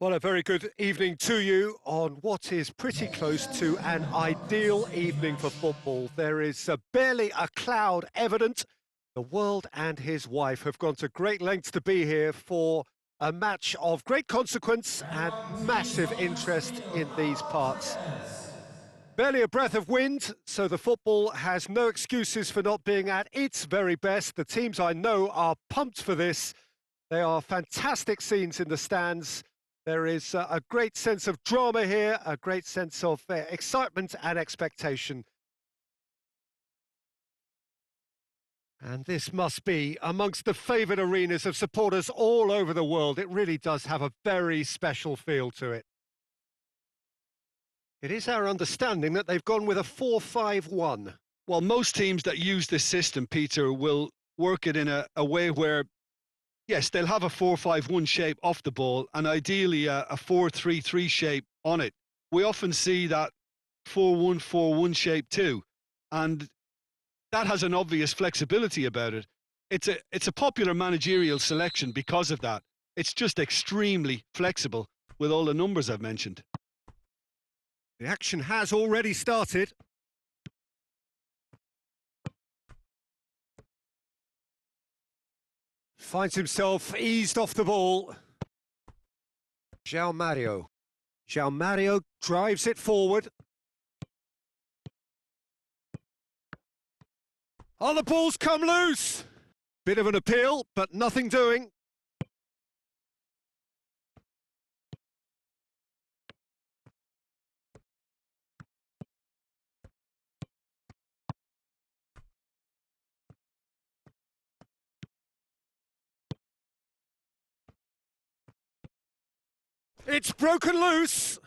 Well, a very good evening to you on what is pretty close to an ideal evening for football. There is barely a cloud evident. The world and his wife have gone to great lengths to be here for a match of great consequence and massive interest in these parts. Barely a breath of wind, so the football has no excuses for not being at its very best. The teams I know are pumped for this. They are fantastic scenes in the stands. There is a great sense of drama here, a great sense of excitement and expectation. And this must be amongst the favoured arenas of supporters all over the world. It really does have a very special feel to it. It is our understanding that they've gone with a 4-5-1. Well, most teams that use this system, Peter, will work it in a way where, yes, they'll have a 4-5-1 shape off the ball and ideally a 4-3-3 shape on it. We often see that 4-1-4-1 shape too, and that has an obvious flexibility about it. It's a popular managerial selection because of that. It's just extremely flexible with all the numbers I've mentioned. The action has already started. Finds himself eased off the ball. João Mario. João Mario drives it forward. Oh, the ball's come loose! Bit of an appeal, but nothing doing. It's broken loose!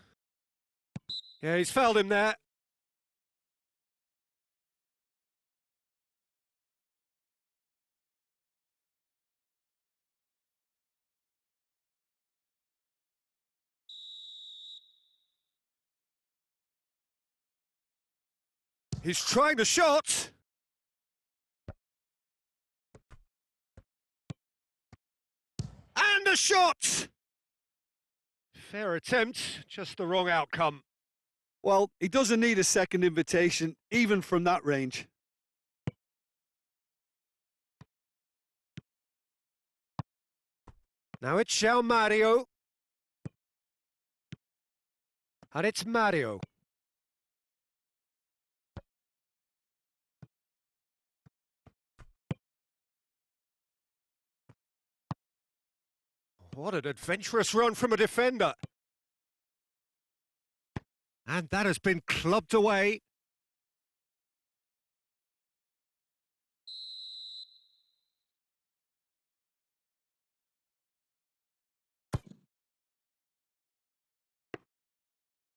Yeah, he's fouled him there. He's trying the shot. And a shot! Fair attempt, just the wrong outcome. Well, he doesn't need a second invitation, even from that range. Now it's João Mario. And it's Mario. What an adventurous run from a defender. And that has been clubbed away.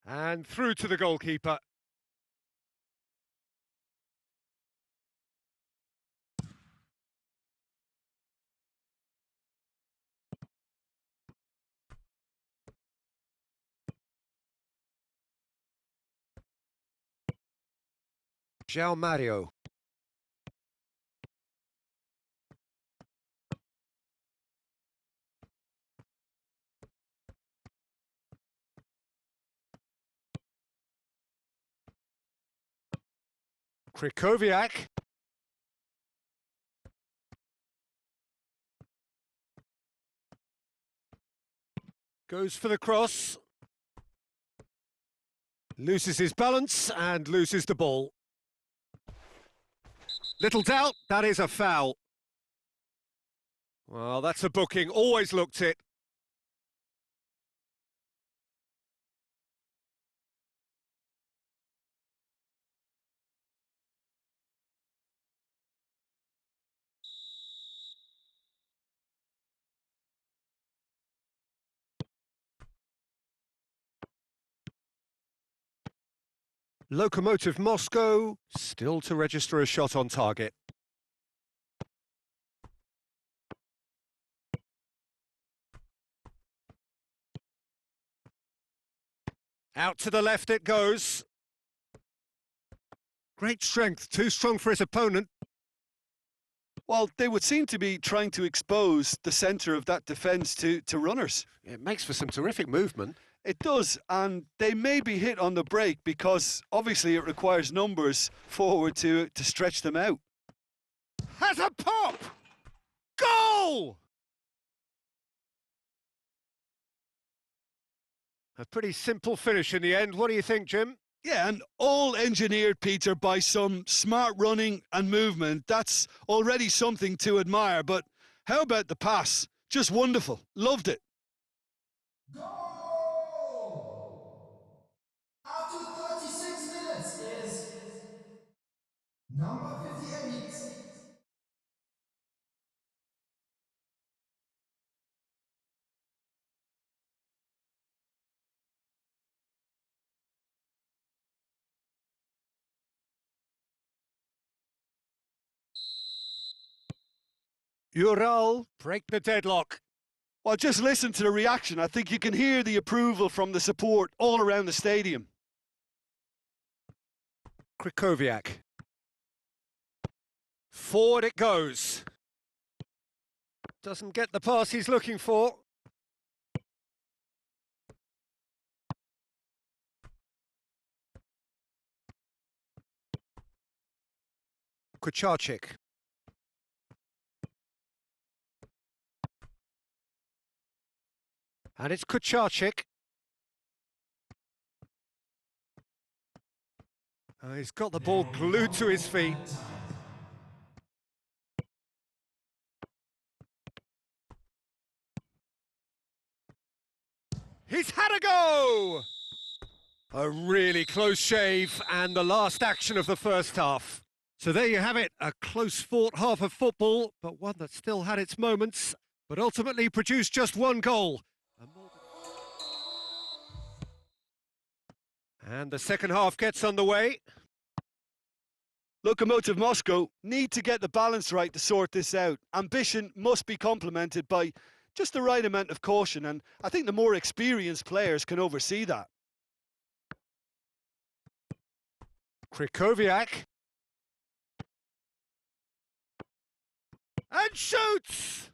And through to the goalkeeper. João Mario. Krychowiak. Goes for the cross. Loses his balance and loses the ball. Little doubt, that is a foul. Well, that's a booking, always looked it. Lokomotiv Moscow, still to register a shot on target. Out to the left it goes. Great strength, too strong for his opponent. Well, they would seem to be trying to expose the centre of that defence to runners. It makes for some terrific movement. It does, and they may be hit on the break because obviously it requires numbers forward to stretch them out. Has a pop! Goal! A pretty simple finish in the end. What do you think, Jim? Yeah, and all engineered, Peter, by some smart running and movement. That's already something to admire, but how about the pass? Just wonderful. Loved it. Goal! After 36 minutes is number 58. Ural break the deadlock. Well, just listen to the reaction. I think you can hear the approval from the support all around the stadium. Krikowiak. Forward it goes. Doesn't get the pass he's looking for. Kucharczyk. And it's Kucharczyk. He's got the ball glued to his feet. He's had a go! A really close shave and the last action of the first half. So there you have it, a close-fought half of football, but one that still had its moments, but ultimately produced just one goal. And the second half gets underway. Lokomotiv Moscow need to get the balance right to sort this out. Ambition must be complemented by just the right amount of caution, and I think the more experienced players can oversee that. Krikowiak. And shoots!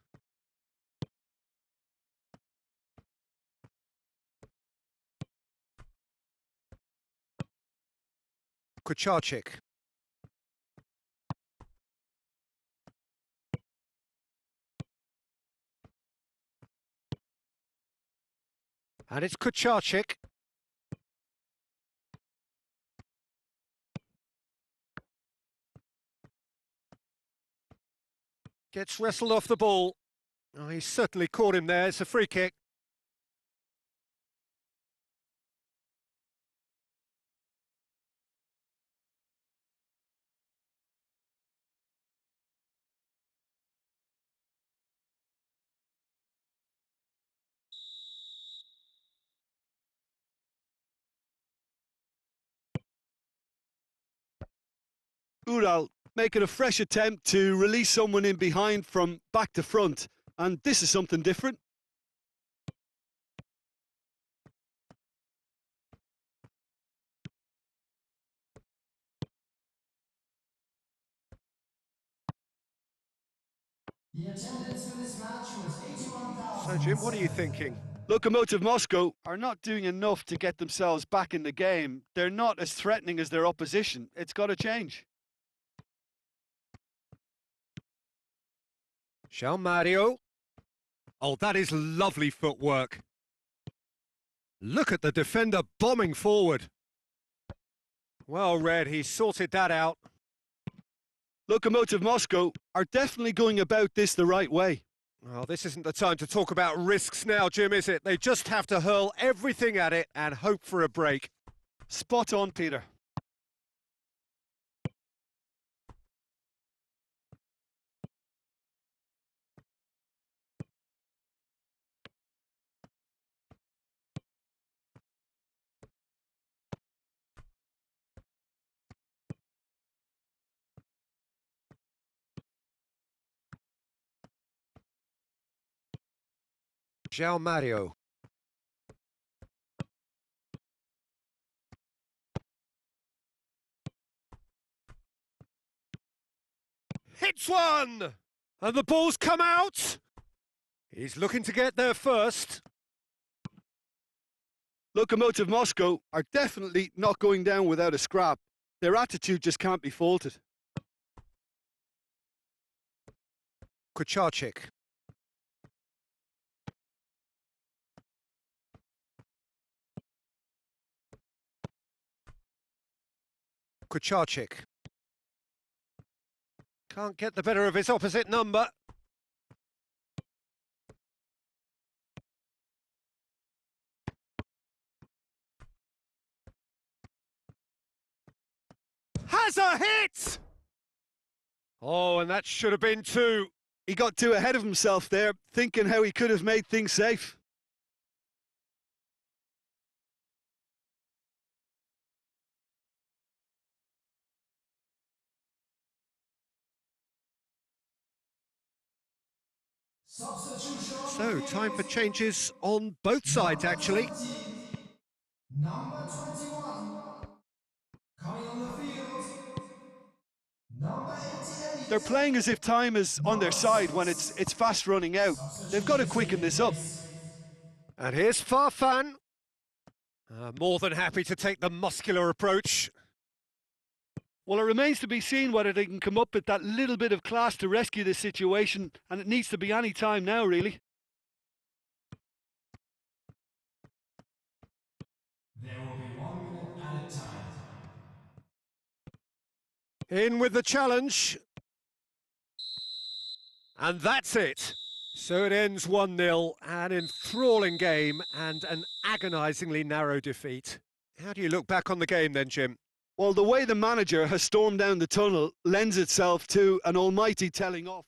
Kucharczyk. And it's Kucharczyk. Gets wrestled off the ball. Oh, he certainly caught him there. It's a free kick. Ural making a fresh attempt to release someone in behind from back to front, and this is something different. The attendance for this match was 81,000. So, Jim, what are you thinking? Lokomotiv Moscow are not doing enough to get themselves back in the game. They're not as threatening as their opposition. It's got to change. João Mario. Oh, that is lovely footwork. Look at the defender bombing forward. Well read, he sorted that out. Lokomotiv Moscow are definitely going about this the right way. Well, this isn't the time to talk about risks now, Jim, is it? They just have to hurl everything at it and hope for a break. Spot on, Peter. João Mario. Hits one! And the ball's come out. He's looking to get there first. Lokomotiv Moscow are definitely not going down without a scrap. Their attitude just can't be faulted. Kucharczyk. Kucharczyk. Can't get the better of his opposite number. Has a hit! Oh, and that should have been two. He got too ahead of himself there, thinking how he could have made things safe. So, time for changes on both sides, actually. Number 21. Coming on the field. Number 88. They're playing as if time is on their side when it's fast running out. They've got to quicken this up. And here's Farfan. More than happy to take the muscular approach. Well, it remains to be seen whether they can come up with that little bit of class to rescue this situation, and it needs to be any time now, really. There will be 1 minute at a time. In with the challenge. And that's it. So it ends 1-0, an enthralling game and an agonisingly narrow defeat. How do you look back on the game then, Jim? Well, the way the manager has stormed down the tunnel lends itself to an almighty telling off.